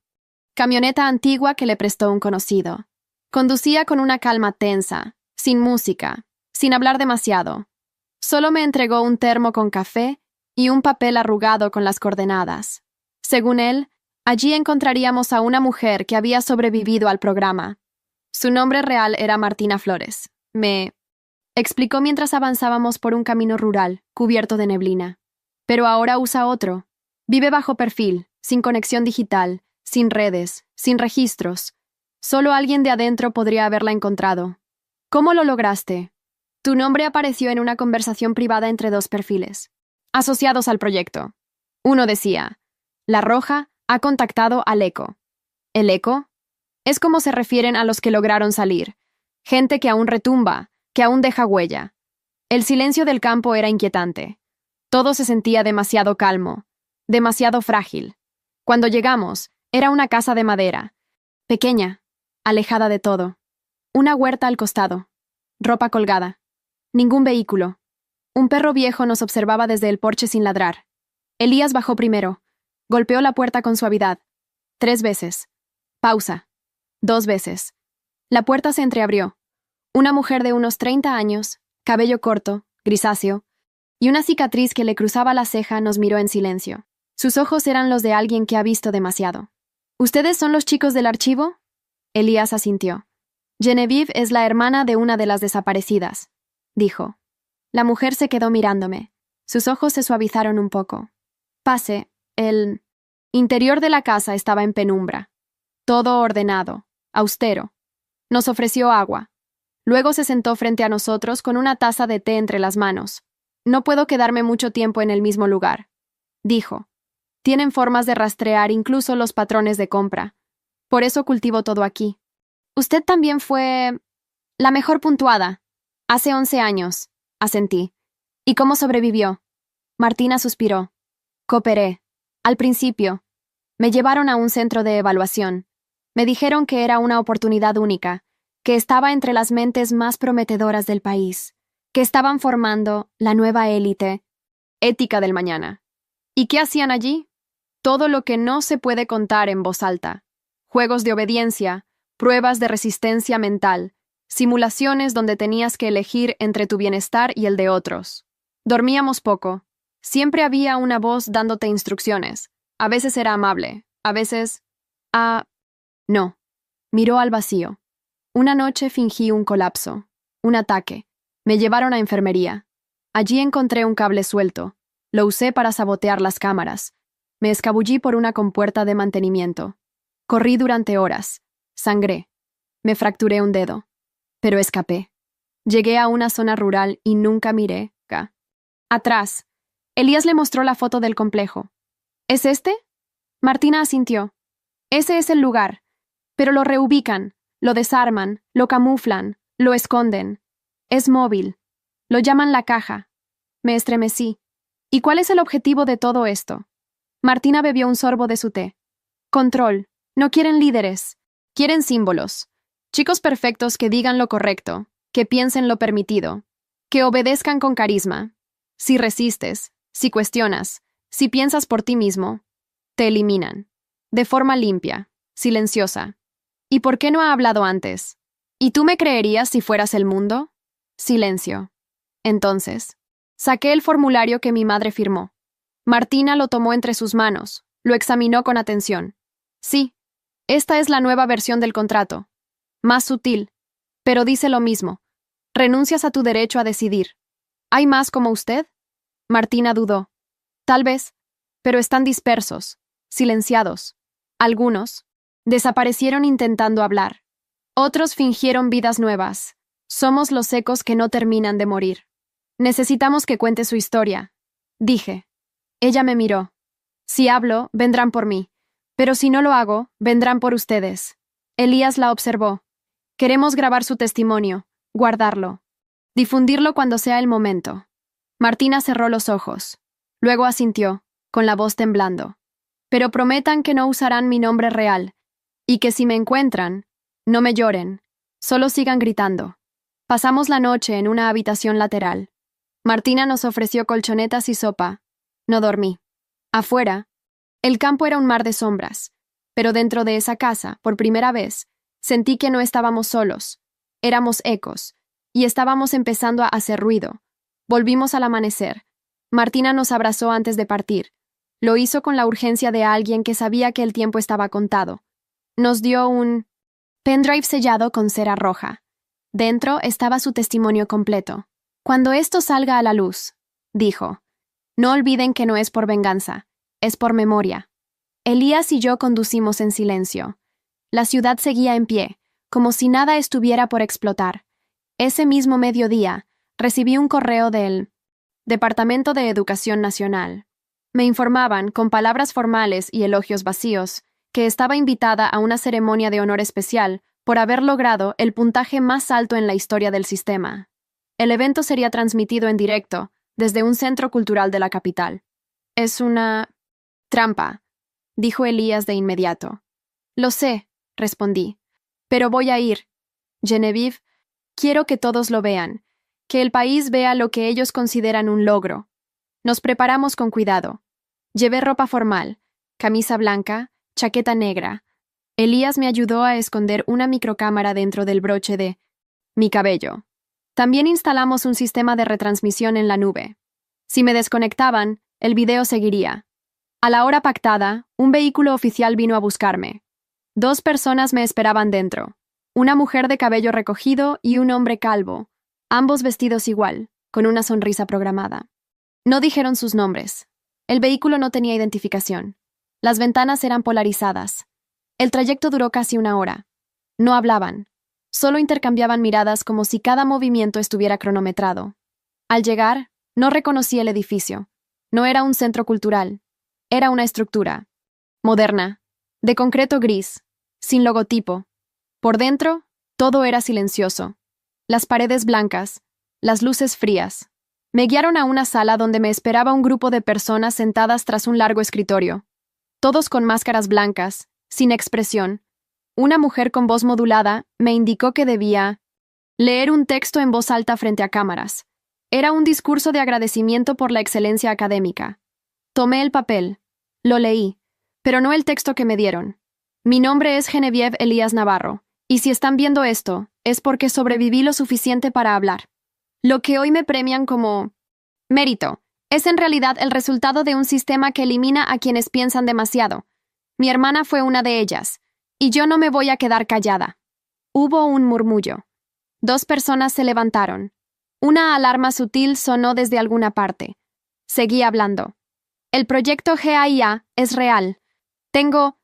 camioneta antigua que le prestó un conocido. Conducía con una calma tensa, sin música, sin hablar demasiado. Solo me entregó un termo con café y un papel arrugado con las coordenadas. Según él, allí encontraríamos a una mujer que había sobrevivido al programa. Su nombre real era Martina Flores. Me explicó mientras avanzábamos por un camino rural, cubierto de neblina. Pero ahora usa otro. Vive bajo perfil, sin conexión digital, sin redes, sin registros. Solo alguien de adentro podría haberla encontrado. ¿Cómo lo lograste? Tu nombre apareció en una conversación privada entre dos perfiles, asociados al proyecto. Uno decía, La Roja ha contactado al ECO. ¿El ECO? Es como se refieren a los que lograron salir. Gente que aún retumba, que aún deja huella. El silencio del campo era inquietante. Todo se sentía demasiado calmo, demasiado frágil. Cuando llegamos, era una casa de madera, pequeña, alejada de todo. Una huerta al costado, ropa colgada. Ningún vehículo. Un perro viejo nos observaba desde el porche sin ladrar. Elías bajó primero. Golpeó la puerta con suavidad. 3 veces. Pausa. 2 veces. La puerta se entreabrió. Una mujer de unos 30 años, cabello corto, grisáceo, y una cicatriz que le cruzaba la ceja nos miró en silencio. Sus ojos eran los de alguien que ha visto demasiado. ¿Ustedes son los chicos del archivo? Elías asintió. Genevieve es la hermana de una de las desaparecidas, dijo. La mujer se quedó mirándome. Sus ojos se suavizaron un poco. Pase. El interior de la casa estaba en penumbra. Todo ordenado, austero. Nos ofreció agua. Luego se sentó frente a nosotros con una taza de té entre las manos. No puedo quedarme mucho tiempo en el mismo lugar, dijo. Tienen formas de rastrear incluso los patrones de compra. Por eso cultivo todo aquí. Usted también fue la mejor puntuada. Hace 11 años, asentí. ¿Y cómo sobrevivió? Martina suspiró. Cooperé. Al principio. Me llevaron a un centro de evaluación. Me dijeron que era una oportunidad única, que estaba entre las mentes más prometedoras del país, que estaban formando la nueva élite ética del mañana. ¿Y qué hacían allí? Todo lo que no se puede contar en voz alta. Juegos de obediencia, pruebas de resistencia mental, simulaciones donde tenías que elegir entre tu bienestar y el de otros. Dormíamos poco. Siempre había una voz dándote instrucciones. A veces era amable, a veces... no. Miró al vacío. Una noche fingí un colapso, un ataque. Me llevaron a enfermería. Allí encontré un cable suelto. Lo usé para sabotear las cámaras. Me escabullí por una compuerta de mantenimiento. Corrí durante horas. Sangré. Me fracturé un dedo. Pero escapé. Llegué a una zona rural y nunca miré. Atrás. Elías le mostró la foto del complejo. ¿Es este? Martina asintió. Ese es el lugar. Pero lo reubican, lo desarman, lo camuflan, lo esconden. Es móvil. Lo llaman la caja. Me estremecí. ¿Y cuál es el objetivo de todo esto? Martina bebió un sorbo de su té. Control. No quieren líderes. Quieren símbolos. Chicos perfectos que digan lo correcto, que piensen lo permitido, que obedezcan con carisma. Si resistes, si cuestionas, si piensas por ti mismo, te eliminan. De forma limpia, silenciosa. ¿Y por qué no ha hablado antes? ¿Y tú me creerías si fueras el mundo? Silencio. Entonces, saqué el formulario que mi madre firmó. Martina lo tomó entre sus manos, lo examinó con atención. Sí, esta es la nueva versión del contrato. Más sutil, pero dice lo mismo. Renuncias a tu derecho a decidir. ¿Hay más como usted? Martina dudó. Tal vez, pero están dispersos, silenciados. Algunos desaparecieron intentando hablar. Otros fingieron vidas nuevas. Somos los ecos que no terminan de morir. Necesitamos que cuente su historia, dije. Ella me miró. Si hablo, vendrán por mí. Pero si no lo hago, vendrán por ustedes. Elías la observó. Queremos grabar su testimonio, guardarlo, difundirlo cuando sea el momento. Martina cerró los ojos. Luego asintió, con la voz temblando. Pero prometan que no usarán mi nombre real, y que si me encuentran, no me lloren, solo sigan gritando. Pasamos la noche en una habitación lateral. Martina nos ofreció colchonetas y sopa. No dormí. Afuera, el campo era un mar de sombras, pero dentro de esa casa, por primera vez, sentí que no estábamos solos. Éramos ecos, y estábamos empezando a hacer ruido. Volvimos al amanecer. Martina nos abrazó antes de partir. Lo hizo con la urgencia de alguien que sabía que el tiempo estaba contado. Nos dio un pendrive sellado con cera roja. Dentro estaba su testimonio completo. Cuando esto salga a la luz, dijo, no olviden que no es por venganza, es por memoria. Elías y yo conducimos en silencio. La ciudad seguía en pie, como si nada estuviera por explotar. Ese mismo mediodía, recibí un correo del Departamento de Educación Nacional. Me informaban, con palabras formales y elogios vacíos, que estaba invitada a una ceremonia de honor especial por haber logrado el puntaje más alto en la historia del sistema. El evento sería transmitido en directo desde un centro cultural de la capital. Es una trampa, dijo Elías de inmediato. Lo sé, respondí, pero voy a ir. Genevieve, quiero que todos lo vean, que el país vea lo que ellos consideran un logro. Nos preparamos con cuidado. Llevé ropa formal, camisa blanca, chaqueta negra. Elías me ayudó a esconder una microcámara dentro del broche de mi cabello. También instalamos un sistema de retransmisión en la nube. Si me desconectaban, el video seguiría. A la hora pactada, un vehículo oficial vino a buscarme. 2 personas me esperaban dentro. Una mujer de cabello recogido y un hombre calvo, ambos vestidos igual, con una sonrisa programada. No dijeron sus nombres. El vehículo no tenía identificación. Las ventanas eran polarizadas. El trayecto duró casi 1 hora. No hablaban. Solo intercambiaban miradas como si cada movimiento estuviera cronometrado. Al llegar, no reconocí el edificio. No era un centro cultural. Era una estructura. Moderna. De concreto gris. Sin logotipo. Por dentro, todo era silencioso. Las paredes blancas. Las luces frías. Me guiaron a una sala donde me esperaba un grupo de personas sentadas tras un largo escritorio. Todos con máscaras blancas, sin expresión. Una mujer con voz modulada me indicó que debía leer un texto en voz alta frente a cámaras. Era un discurso de agradecimiento por la excelencia académica. Tomé el papel. Lo leí, pero no el texto que me dieron. Mi nombre es Genevieve Elías Navarro, y si están viendo esto, es porque sobreviví lo suficiente para hablar. Lo que hoy me premian como mérito es en realidad el resultado de un sistema que elimina a quienes piensan demasiado. Mi hermana fue una de ellas, y yo no me voy a quedar callada. Hubo un murmullo. 2 personas se levantaron. Una alarma sutil sonó desde alguna parte. Seguí hablando. El proyecto GAIA es real. Tengo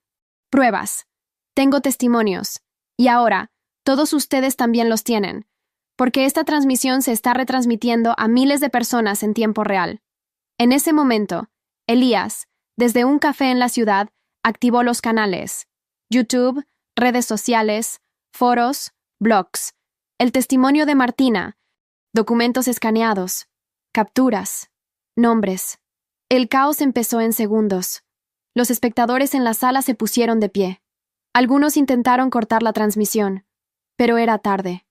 pruebas. Tengo testimonios. Y ahora, todos ustedes también los tienen, porque esta transmisión se está retransmitiendo a miles de personas en tiempo real. En ese momento, Elías, desde un café en la ciudad, activó los canales: YouTube, redes sociales, foros, blogs, el testimonio de Martina, documentos escaneados, capturas, nombres. El caos empezó en segundos. Los espectadores en la sala se pusieron de pie. Algunos intentaron cortar la transmisión, pero era tarde.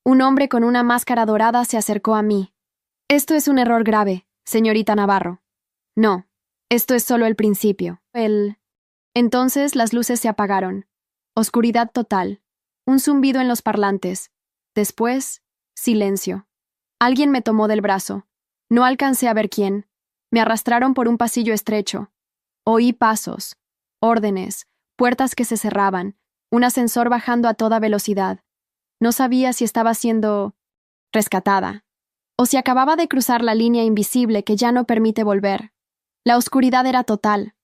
Un hombre con una máscara dorada se acercó a mí. Esto es un error grave, señorita Navarro. No, esto es solo el principio. Entonces las luces se apagaron. Oscuridad total. Un zumbido en los parlantes. Después, silencio. Alguien me tomó del brazo. No alcancé a ver quién. Me arrastraron por un pasillo estrecho. Oí pasos, órdenes, puertas que se cerraban, un ascensor bajando a toda velocidad. No sabía si estaba siendo rescatada o si acababa de cruzar la línea invisible que ya no permite volver. La oscuridad era total.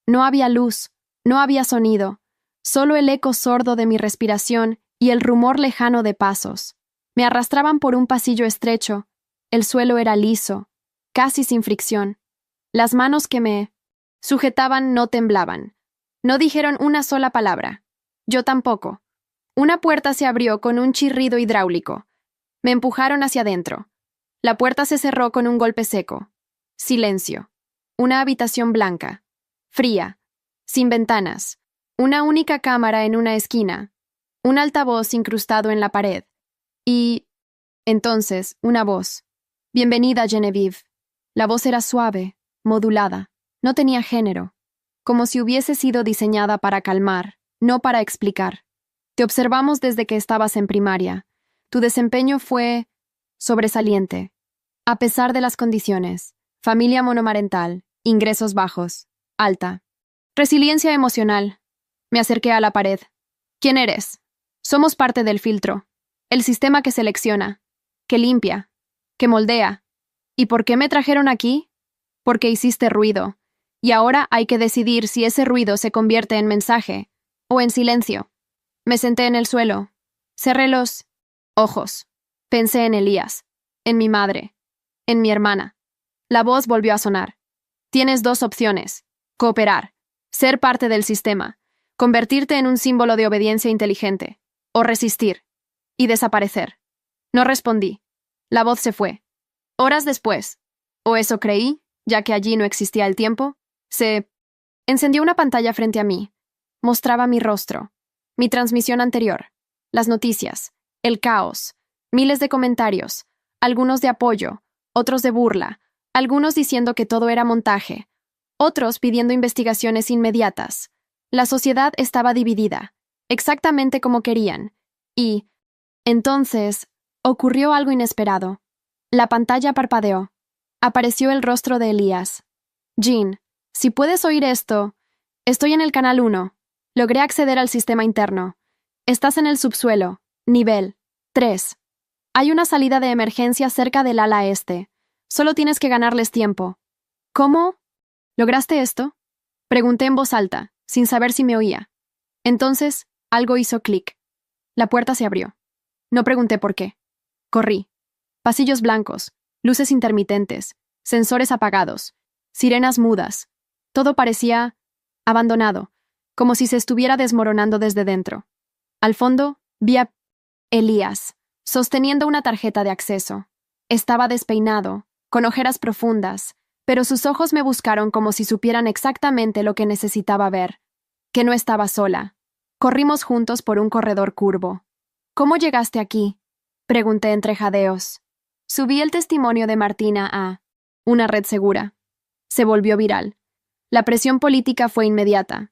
No había luz, no había sonido, solo el eco sordo de mi respiración y el rumor lejano de pasos. Me arrastraban por un pasillo estrecho. El suelo era liso, casi sin fricción. Las manos que me sujetaban no temblaban. No dijeron una sola palabra. Yo tampoco. Una puerta se abrió con un chirrido hidráulico. Me empujaron hacia adentro. La puerta se cerró con un golpe seco. Silencio. Una habitación blanca, fría, sin ventanas. Una única cámara en una esquina. Un altavoz incrustado en la pared. Y entonces, una voz. Bienvenida, Genevieve. La voz era suave, modulada. No tenía género. Como si hubiese sido diseñada para calmar, no para explicar. Te observamos desde que estabas en primaria. Tu desempeño fue sobresaliente. A pesar de las condiciones. Familia monomarental, ingresos bajos, alta. Resiliencia emocional. Me acerqué a la pared. ¿Quién eres? Somos parte del filtro. El sistema que selecciona, que limpia, que moldea. ¿Y por qué me trajeron aquí? Porque hiciste ruido. Y ahora hay que decidir si ese ruido se convierte en mensaje o en silencio. Me senté en el suelo. Cerré los ojos. Pensé en Elías, en mi madre, en mi hermana. La voz volvió a sonar. Tienes 2 opciones. Cooperar, ser parte del sistema, convertirte en un símbolo de obediencia inteligente, o resistir y desaparecer. No respondí. La voz se fue. Horas después, o eso creí, ya que allí no existía el tiempo, se encendió una pantalla frente a mí. Mostraba mi rostro, mi transmisión anterior, las noticias, el caos, miles de comentarios, algunos de apoyo, otros de burla, algunos diciendo que todo era montaje, otros pidiendo investigaciones inmediatas. La sociedad estaba dividida, exactamente como querían, y entonces ocurrió algo inesperado. La pantalla parpadeó. Apareció el rostro de Elías. Jean, si puedes oír esto, estoy en el canal 1. Logré acceder al sistema interno. Estás en el subsuelo, nivel 3. Hay una salida de emergencia cerca del ala este. Solo tienes que ganarles tiempo. ¿Cómo? ¿Lograste esto? Pregunté en voz alta, sin saber si me oía. Entonces, algo hizo clic. La puerta se abrió. No pregunté por qué. Corrí. Pasillos blancos, luces intermitentes, sensores apagados, sirenas mudas. Todo parecía abandonado, como si se estuviera desmoronando desde dentro. Al fondo, vi a Elías, sosteniendo una tarjeta de acceso. Estaba despeinado, con ojeras profundas, pero sus ojos me buscaron como si supieran exactamente lo que necesitaba ver. Que no estaba sola. Corrimos juntos por un corredor curvo. ¿Cómo llegaste aquí? Pregunté entre jadeos. Subí el testimonio de Martina a una red segura. Se volvió viral. La presión política fue inmediata.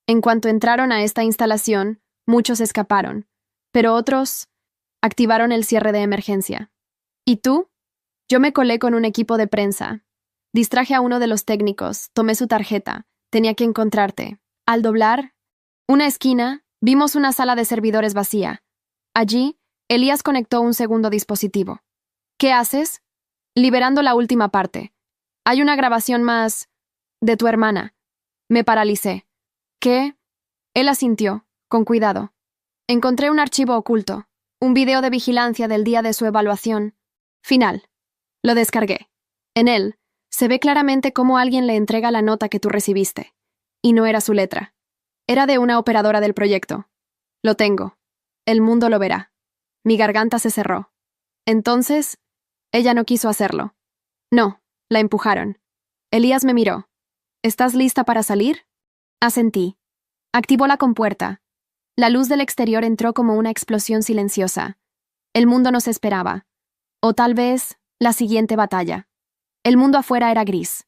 En cuanto entraron a esta instalación, muchos escaparon, pero otros activaron el cierre de emergencia. ¿Y tú? Yo me colé con un equipo de prensa. Distraje a uno de los técnicos, tomé su tarjeta. Tenía que encontrarte. Al doblar una esquina, vimos una sala de servidores vacía. Allí, Elías conectó un segundo dispositivo. ¿Qué haces? Liberando la última parte. Hay una grabación más de tu hermana. Me paralicé. ¿Qué? Él asintió, con cuidado. Encontré un archivo oculto, un video de vigilancia del día de su evaluación final. Lo descargué. En él, se ve claramente cómo alguien le entrega la nota que tú recibiste. Y no era su letra. Era de una operadora del proyecto. Lo tengo. El mundo lo verá. Mi garganta se cerró. Entonces, ella no quiso hacerlo. No, la empujaron. Elías me miró. ¿Estás lista para salir? Asentí. Activó la compuerta. La luz del exterior entró como una explosión silenciosa. El mundo nos esperaba. O tal vez, la siguiente batalla. El mundo afuera era gris.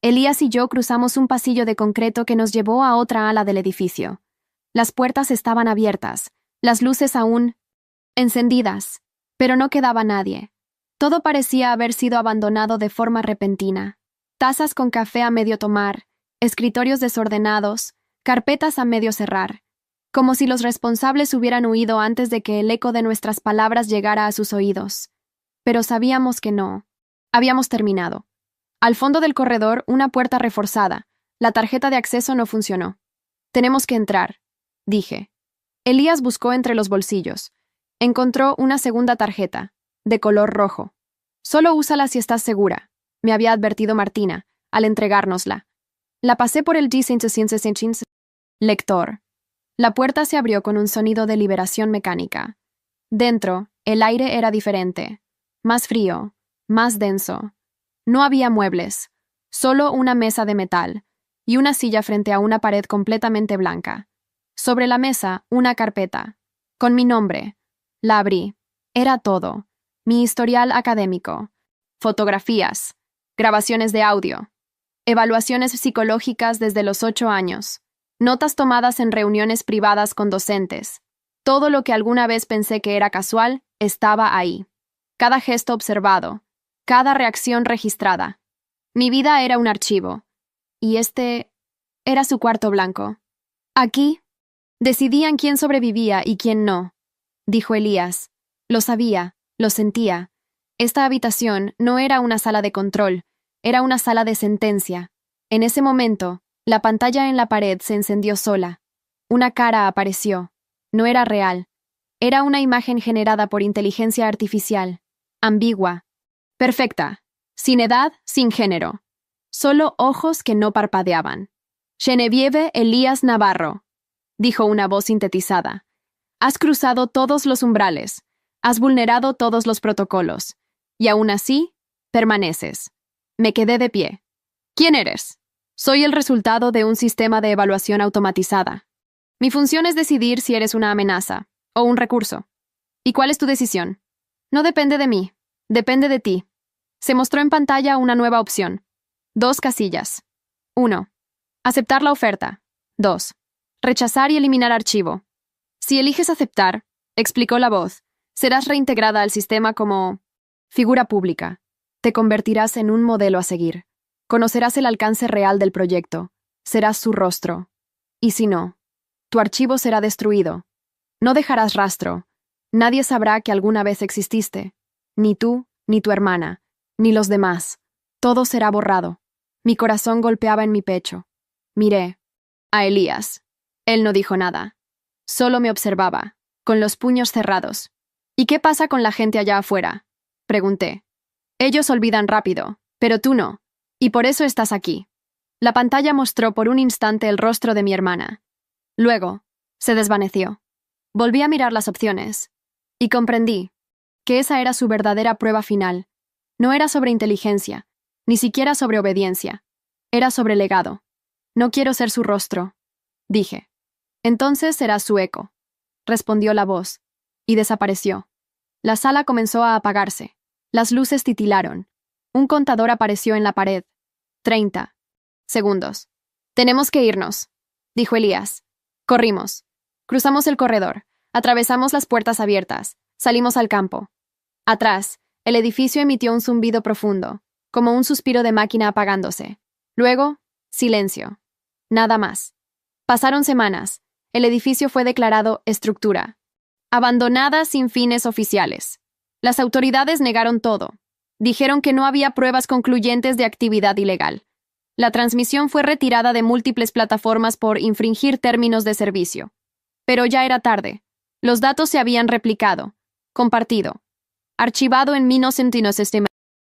Elías y yo cruzamos un pasillo de concreto que nos llevó a otra ala del edificio. Las puertas estaban abiertas, las luces aún encendidas, pero no quedaba nadie. Todo parecía haber sido abandonado de forma repentina. Tazas con café a medio tomar, escritorios desordenados, carpetas a medio cerrar, como si los responsables hubieran huido antes de que el eco de nuestras palabras llegara a sus oídos. Pero sabíamos que no. Habíamos terminado. Al fondo del corredor, una puerta reforzada. La tarjeta de acceso no funcionó. Tenemos que entrar, dije. Elías buscó entre los bolsillos. Encontró una segunda tarjeta, de color rojo. Solo úsala si estás segura, me había advertido Martina, al entregárnosla. La pasé por el lector. La puerta se abrió con un sonido de liberación mecánica. Dentro, el aire era diferente. Más frío, más denso. No había muebles, solo una mesa de metal y una silla frente a una pared completamente blanca. Sobre la mesa, una carpeta, con mi nombre. La abrí. Era todo. Mi historial académico. Fotografías. Grabaciones de audio. Evaluaciones psicológicas desde los 8 años. Notas tomadas en reuniones privadas con docentes. Todo lo que alguna vez pensé que era casual, estaba ahí. Cada gesto observado. Cada reacción registrada. Mi vida era un archivo. Y este era su cuarto blanco. Aquí decidían quién sobrevivía y quién no, dijo Elías. Lo sabía, lo sentía. Esta habitación no era una sala de control, era una sala de sentencia. En ese momento, la pantalla en la pared se encendió sola. Una cara apareció. No era real. Era una imagen generada por inteligencia artificial. Ambigua. Perfecta. Sin edad, sin género. Solo ojos que no parpadeaban. Genevieve Elías Navarro, dijo una voz sintetizada. Has cruzado todos los umbrales. Has vulnerado todos los protocolos. Y aún así, permaneces. Me quedé de pie. ¿Quién eres? Soy el resultado de un sistema de evaluación automatizada. Mi función es decidir si eres una amenaza o un recurso. ¿Y cuál es tu decisión? No depende de mí. Depende de ti. Se mostró en pantalla una nueva opción. 2 casillas. 1. Aceptar la oferta. 2. Rechazar y eliminar archivo. Si eliges aceptar, explicó la voz, serás reintegrada al sistema como figura pública. Te convertirás en un modelo a seguir. Conocerás el alcance real del proyecto. Serás su rostro. Y si no, tu archivo será destruido. No dejarás rastro. Nadie sabrá que alguna vez exististe. Ni tú, ni tu hermana, ni los demás. Todo será borrado. Mi corazón golpeaba en mi pecho. Miré a Elías. Él no dijo nada. Solo me observaba, con los puños cerrados. ¿Y qué pasa con la gente allá afuera? Pregunté. Ellos olvidan rápido, pero tú no. Y por eso estás aquí. La pantalla mostró por un instante el rostro de mi hermana. Luego, se desvaneció. Volví a mirar las opciones. Y comprendí que esa era su verdadera prueba final. No era sobre inteligencia, ni siquiera sobre obediencia. Era sobre legado. No quiero ser su rostro, dije. Entonces serás su eco, respondió la voz, y desapareció. La sala comenzó a apagarse. Las luces titilaron. Un contador apareció en la pared. 30 segundos. Tenemos que irnos, dijo Elías. Corrimos. Cruzamos el corredor. Atravesamos las puertas abiertas. Salimos al campo. Atrás, el edificio emitió un zumbido profundo, como un suspiro de máquina apagándose. Luego, silencio. Nada más. Pasaron semanas. El edificio fue declarado estructura abandonada sin fines oficiales. Las autoridades negaron todo. Dijeron que no había pruebas concluyentes de actividad ilegal. La transmisión fue retirada de múltiples plataformas por infringir términos de servicio. Pero ya era tarde. Los datos se habían replicado, compartido, archivado en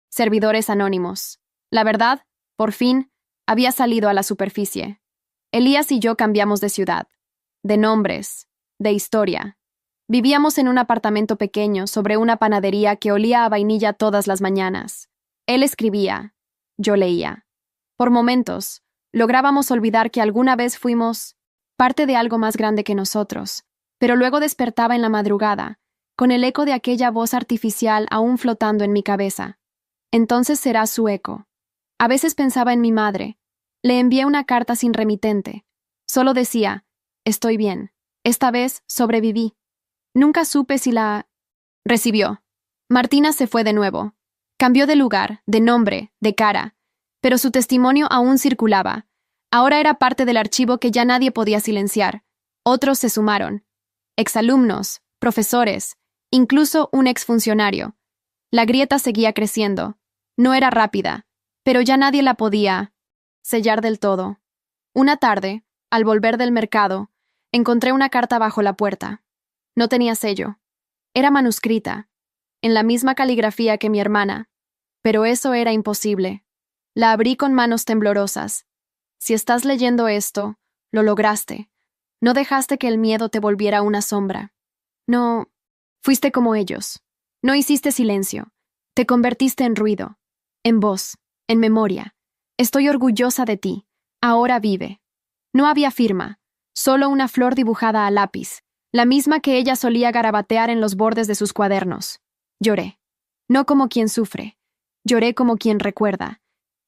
servidores anónimos. La verdad, por fin, había salido a la superficie. Elías y yo cambiamos de ciudad, de nombres, de historia. Vivíamos en un apartamento pequeño sobre una panadería que olía a vainilla todas las mañanas. Él escribía, yo leía. Por momentos, lográbamos olvidar que alguna vez fuimos parte de algo más grande que nosotros, pero luego despertaba en la madrugada, con el eco de aquella voz artificial aún flotando en mi cabeza. Entonces será su eco. A veces pensaba en mi madre. Le envié una carta sin remitente. Solo decía, estoy bien. Esta vez sobreviví. Nunca supe si la recibió. Martina se fue de nuevo. Cambió de lugar, de nombre, de cara, pero su testimonio aún circulaba. Ahora era parte del archivo que ya nadie podía silenciar. Otros se sumaron. Exalumnos, profesores, incluso un exfuncionario. La grieta seguía creciendo. No era rápida, pero ya nadie la podía sellar del todo. Una tarde, al volver del mercado, encontré una carta bajo la puerta. No tenía sello. Era manuscrita, en la misma caligrafía que mi hermana, pero eso era imposible. La abrí con manos temblorosas. Si estás leyendo esto, lo lograste. No dejaste que el miedo te volviera una sombra. No, fuiste como ellos. No hiciste silencio. Te convertiste en ruido, en voz, en memoria. Estoy orgullosa de ti. Ahora vive. No había firma, solo una flor dibujada a lápiz, la misma que ella solía garabatear en los bordes de sus cuadernos. Lloré. No como quien sufre. Lloré como quien recuerda.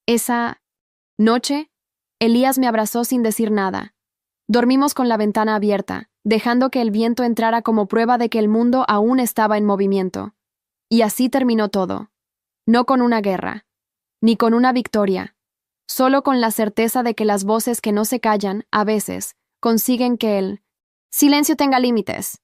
Esa noche, Elías me abrazó sin decir nada. Dormimos con la ventana abierta, dejando que el viento entrara como prueba de que el mundo aún estaba en movimiento. Y así terminó todo. No con una guerra, ni con una victoria, solo con la certeza de que las voces que no se callan, a veces, consiguen que el silencio tenga límites.